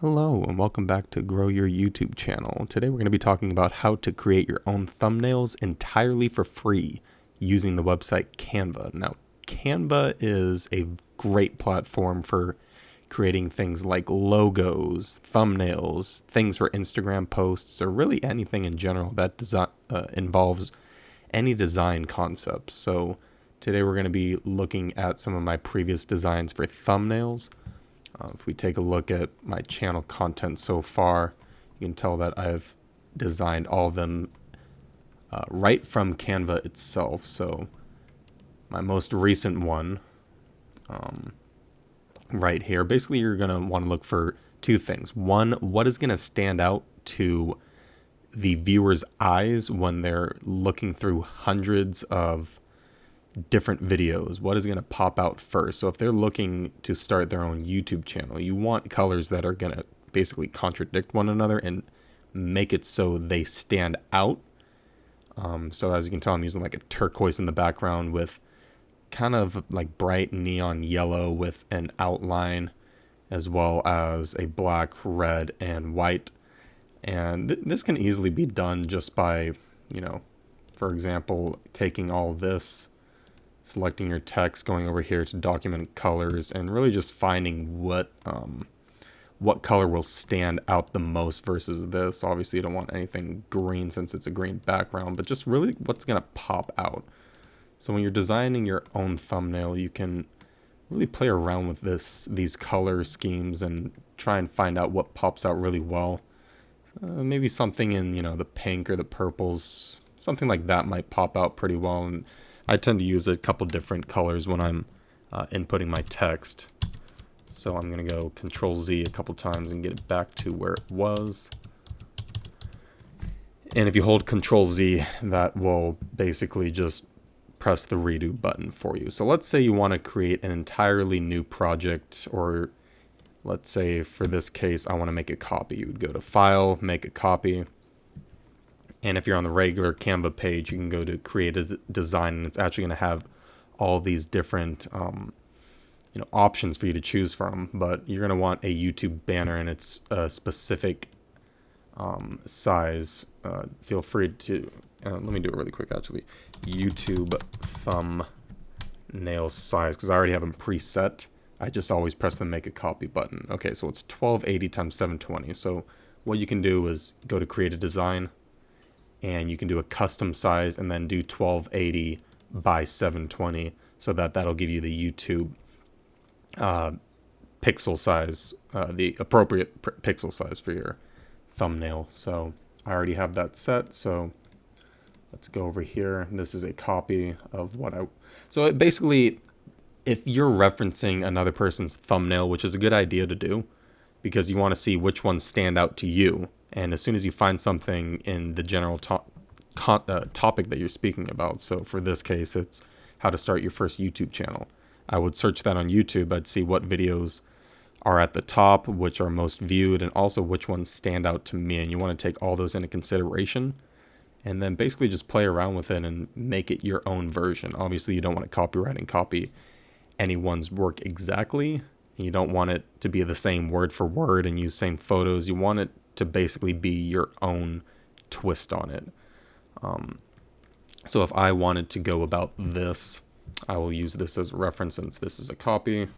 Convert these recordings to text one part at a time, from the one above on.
Hello and welcome back to Grow Your YouTube channel. Today we're going to be talking about how to create your own thumbnails entirely for free using the website Canva. Now, Canva is a great platform for creating things like logos, thumbnails, things for Instagram posts, or really anything in general that involves any design concepts. So today we're going to be looking at some of my previous designs for thumbnails. If we take a look at my channel content so far, you can tell that I've designed all of them right from Canva itself. So my most recent one right here, basically you're going to want to look for two things. One, what is going to stand out to the viewer's eyes when they're looking through hundreds of different videos? What is going to pop out first? So if they're looking to start their own YouTube channel, you want colors that are going to basically contradict one another and make it so they stand out. So as you can tell, I'm using like a turquoise in the background with kind of like bright neon yellow with an outline, as well as a black, red, and white. And this can easily be done just by, for example, taking all this, selecting your text, going over here to document colors, and really just finding what color will stand out the most versus this. Obviously, you don't want anything green since it's a green background, but just really what's going to pop out. So when you're designing your own thumbnail, you can really play around with these color schemes and try and find out what pops out really well. Maybe something in, the pink or the purples, something like that might pop out pretty well. And I tend to use a couple different colors when I'm inputting my text. So I'm going to go Control-Z a couple times and get it back to where it was. And if you hold Control-Z, that will basically just press the redo button for you. So let's say you want to create an entirely new project, or let's say for this case, I want to make a copy. You would go to File, Make a Copy. And if you're on the regular Canva page, you can go to Create a Design, and it's actually going to have all these different options for you to choose from. But you're going to want a YouTube banner, and it's a specific size. Feel free to, let me do it really quick actually. YouTube thumbnail size, because I already have them preset. I just always press the Make a Copy button. Okay, so it's 1280 times 720. So what you can do is go to Create a Design, and you can do a custom size and then do 1280 by 720, so that'll give you the YouTube pixel size, the appropriate pixel size for your thumbnail. So I already have that set, so let's go over here. This is a copy of so it basically, if you're referencing another person's thumbnail, which is a good idea to do, because you want to see which ones stand out to you. And as soon as you find something in the general topic that you're speaking about, so for this case, it's how to start your first YouTube channel. I would search that on YouTube. I'd see what videos are at the top, which are most viewed, and also which ones stand out to me. And you want to take all those into consideration, and then basically just play around with it and make it your own version. Obviously, you don't want to copyright and copy anyone's work exactly. You don't want it to be the same word for word and use same photos. You want it to basically be your own twist on it. So if I wanted to go about this, I will use this as a reference since this is a copy.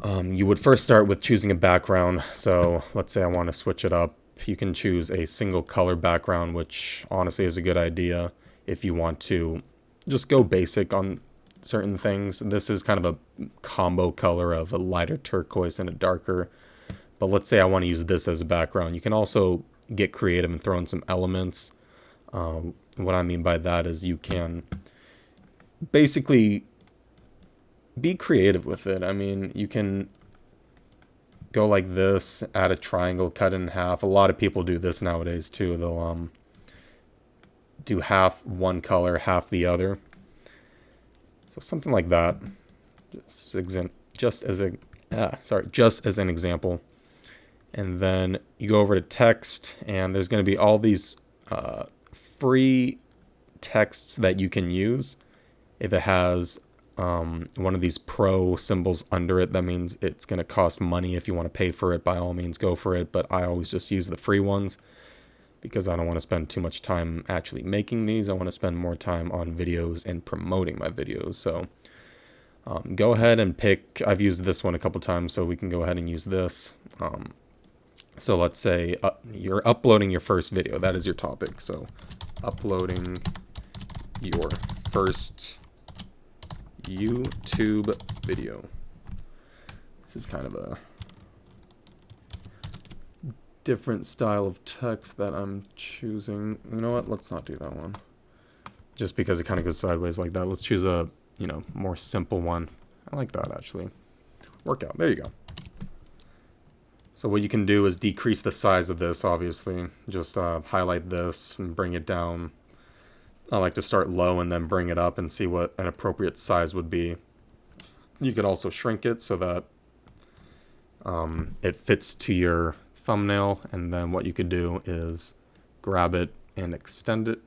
You would first start with choosing a background. So let's say I want to switch it up. You can choose a single color background, which honestly is a good idea if you want to just go basic on certain things. This is kind of a combo color of a lighter turquoise and a darker. But let's say I want to use this as a background. You can also get creative and throw in some elements. What I mean by that is you can basically be creative with it. I mean, you can go like this, add a triangle, cut it in half. A lot of people do this nowadays too. They'll do half one color, half the other. So something like that. Just as an example. And then you go over to text, and there's going to be all these free texts that you can use. If it has one of these pro symbols under it, that means it's going to cost money. If you want to pay for it, by all means go for it, but I always just use the free ones because I don't want to spend too much time actually making these. I want to spend more time on videos and promoting my videos. So go ahead and pick, I've used this one a couple times, so we can go ahead and use this. So let's say you're uploading your first video. That is your topic. So uploading your first YouTube video. This is kind of a different style of text that I'm choosing. You know what? Let's not do that one. Just because it kind of goes sideways like that. Let's choose a, more simple one. I like that actually. Workout. There you go. So what you can do is decrease the size of this, obviously. Just highlight this and bring it down. I like to start low and then bring it up and see what an appropriate size would be. You could also shrink it so that it fits to your thumbnail, and then what you could do is grab it and extend it.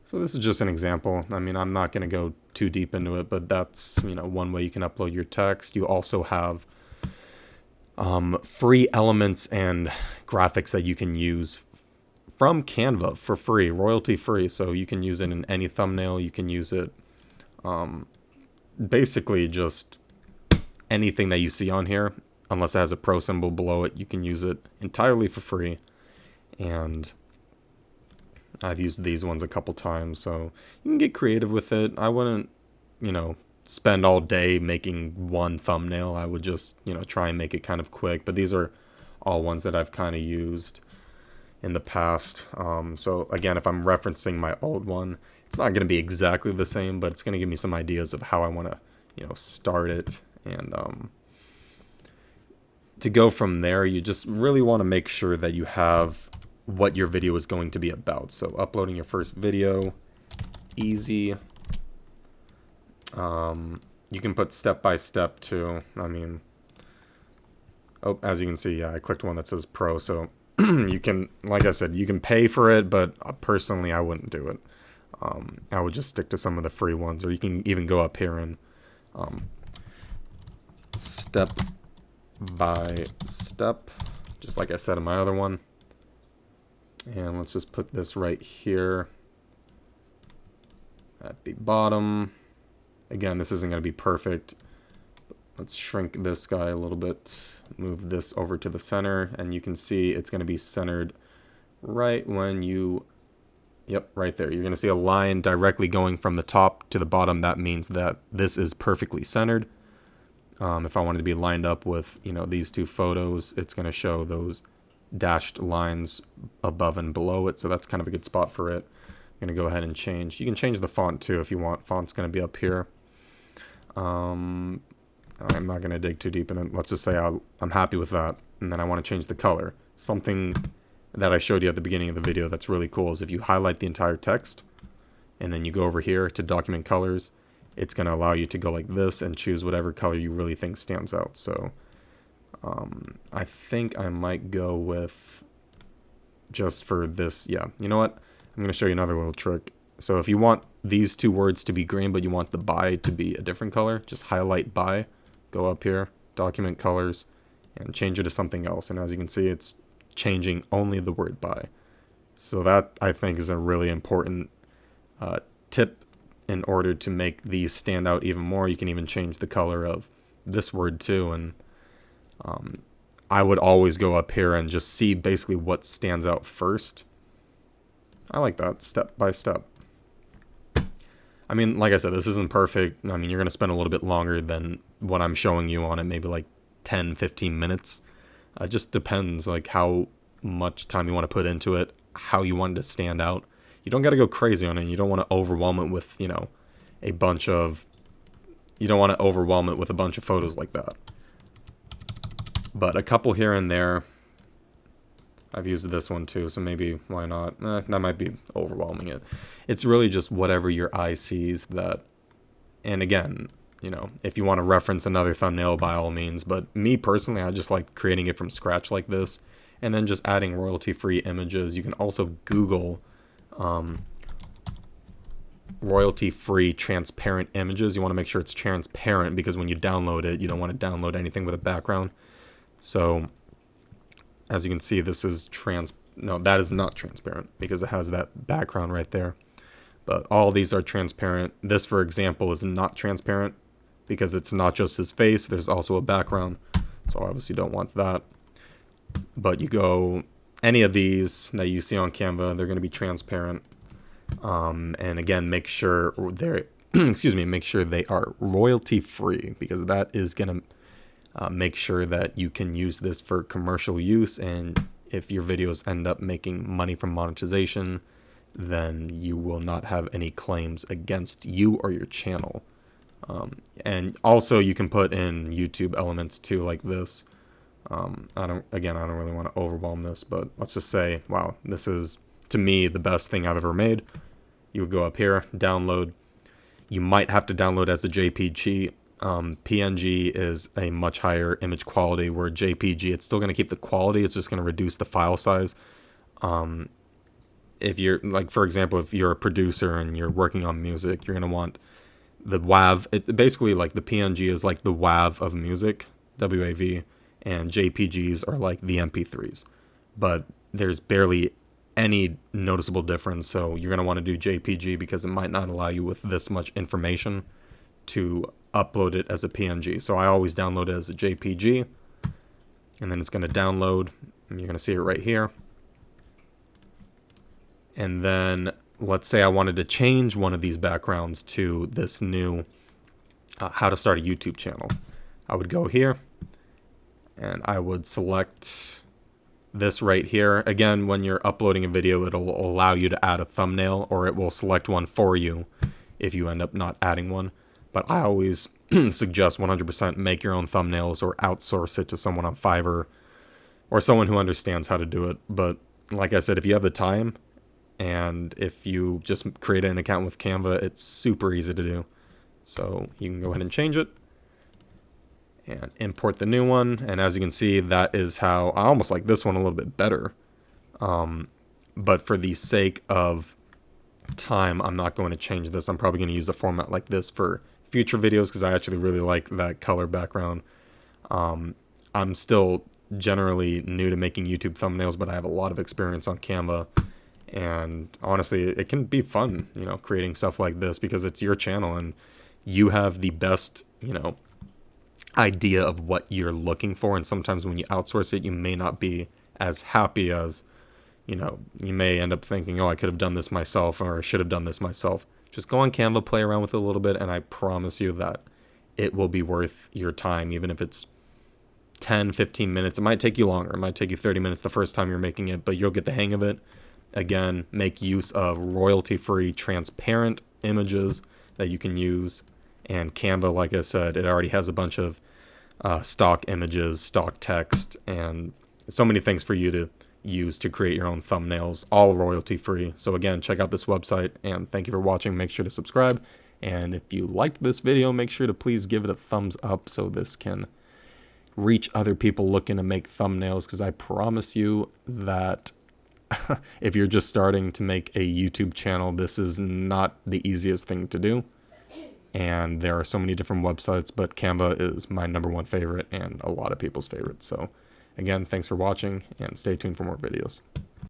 So this is just an example. I mean, I'm not going to go too deep into it, but that's, one way you can upload your text. You also have free elements and graphics that you can use from Canva for free, royalty free. So you can use it in any thumbnail. You can use it basically just anything that you see on here, unless it has a pro symbol below it. You can use it entirely for free. And I've used these ones a couple times, so you can get creative with it. I wouldn't, spend all day making one thumbnail. I would just, try and make it kind of quick. But these are all ones that I've kind of used in the past. So again, if I'm referencing my old one, it's not going to be exactly the same, but it's going to give me some ideas of how I want to, start it. And to go from there, you just really want to make sure that you have what your video is going to be about. So uploading your first video, easy. You can put step by step too. I mean, as you can see, yeah, I clicked one that says pro. So you can, like I said, you can pay for it, but personally, I wouldn't do it. I would just stick to some of the free ones, or you can even go up here and step by step, just like I said in my other one. And let's just put this right here at the bottom. Again, this isn't going to be perfect. Let's shrink this guy a little bit, move this over to the center, and you can see it's going to be centered right when you, yep, right there. You're going to see a line directly going from the top to the bottom. That means that this is perfectly centered. If I wanted to be lined up with, these two photos, it's going to show those dashed lines above and below it. So that's kind of a good spot for it. I'm going to go ahead and change. You can change the font too if you want. Font's going to be up here. I'm not going to dig too deep in it. Let's just say I'm happy with that. And then I want to change the color. Something that I showed you at the beginning of the video that's really cool is if you highlight the entire text and then you go over here to document colors, it's going to allow you to go like this and choose whatever color you really think stands out. So I think I might go with, just for this, yeah, you know what? I'm going to show you another little trick. So if you want these two words to be green, but you want the by to be a different color, just highlight by, go up here, document colors, and change it to something else. And as you can see, it's changing only the word by. So that, I think, is a really important tip in order to make these stand out even more. You can even change the color of this word too. And I would always go up here and just see basically what stands out first. I like that, step by step. I mean, like I said, this isn't perfect. I mean, you're going to spend a little bit longer than what I'm showing you on it, maybe like 10, 15 minutes. It just depends like how much time you want to put into it, how you want it to stand out. You don't got to go crazy on it. You don't want to overwhelm it with, you don't want to overwhelm it with a bunch of photos like that. But a couple here and there. I've used this one too, so maybe why not? That might be overwhelming it. It's really just whatever your eye sees that. And again, if you want to reference another thumbnail, by all means. But me personally, I just like creating it from scratch like this, and then just adding royalty-free images. You can also Google royalty-free transparent images. You want to make sure it's transparent because when you download it, you don't want to download anything with a background. So as you can see, this is no, that is not transparent because it has that background right there. But all these are transparent. This, for example, is not transparent because it's not just his face. There's also a background. So I obviously don't want that. But you go, any of these that you see on Canva, they're going to be transparent. And again, make sure they're, make sure they are royalty free, because that is going to make sure that you can use this for commercial use. And if your videos end up making money from monetization, then you will not have any claims against you or your channel. And also you can put in YouTube elements too, like this. I don't really want to overwhelm this, but let's just say, wow, this is, to me, the best thing I've ever made. You would go up here, download. You might have to download as a JPG. PNG is a much higher image quality, where JPG, it's still going to keep the quality, it's just going to reduce the file size. If you're, like, for example, if you're a producer and you're working on music, you're going to want the WAV. Basically, like, the PNG is like the WAV of music, WAV, and JPGs are like the MP3s. But there's barely any noticeable difference, so you're going to want to do JPG because it might not allow you with this much information to upload it as a PNG. So I always download it as a JPG, and then it's going to download, and you're going to see it right here. And then let's say I wanted to change one of these backgrounds to this new how to start a YouTube channel. I would go here and I would select this right here. Again, when you're uploading a video, it'll allow you to add a thumbnail, or it will select one for you if you end up not adding one. But I always suggest 100% make your own thumbnails or outsource it to someone on Fiverr or someone who understands how to do it. But like I said, if you have the time, and if you just create an account with Canva, it's super easy to do. So you can go ahead and change it and import the new one. And as you can see, that is how I almost like this one a little bit better. But for the sake of time, I'm not going to change this. I'm probably going to use a format like this for future videos because I actually really like that color background. I'm still generally new to making YouTube thumbnails, but I have a lot of experience on Canva. And honestly, it can be fun, you know, creating stuff like this because it's your channel and you have the best, you know, idea of what you're looking for. And sometimes when you outsource it, you may not be as happy as, you know, you may end up thinking, oh, I could have done this myself, or I should have done this myself. Just go on Canva, play around with it a little bit, and I promise you that it will be worth your time, even if it's 10, 15 minutes. It might take you longer. It might take you 30 minutes the first time you're making it, but you'll get the hang of it. Again, make use of royalty-free, transparent images that you can use. And Canva, like I said, it already has a bunch of stock images, stock text, and so many things for you to use to create your own thumbnails, all royalty-free. So again, check out this website, and thank you for watching. Make sure to subscribe. And if you liked this video, make sure to please give it a thumbs up so this can reach other people looking to make thumbnails, because I promise you that if you're just starting to make a YouTube channel, this is not the easiest thing to do. And there are so many different websites, but Canva is my #1 favorite and a lot of people's favorite. So again, thanks for watching, and stay tuned for more videos.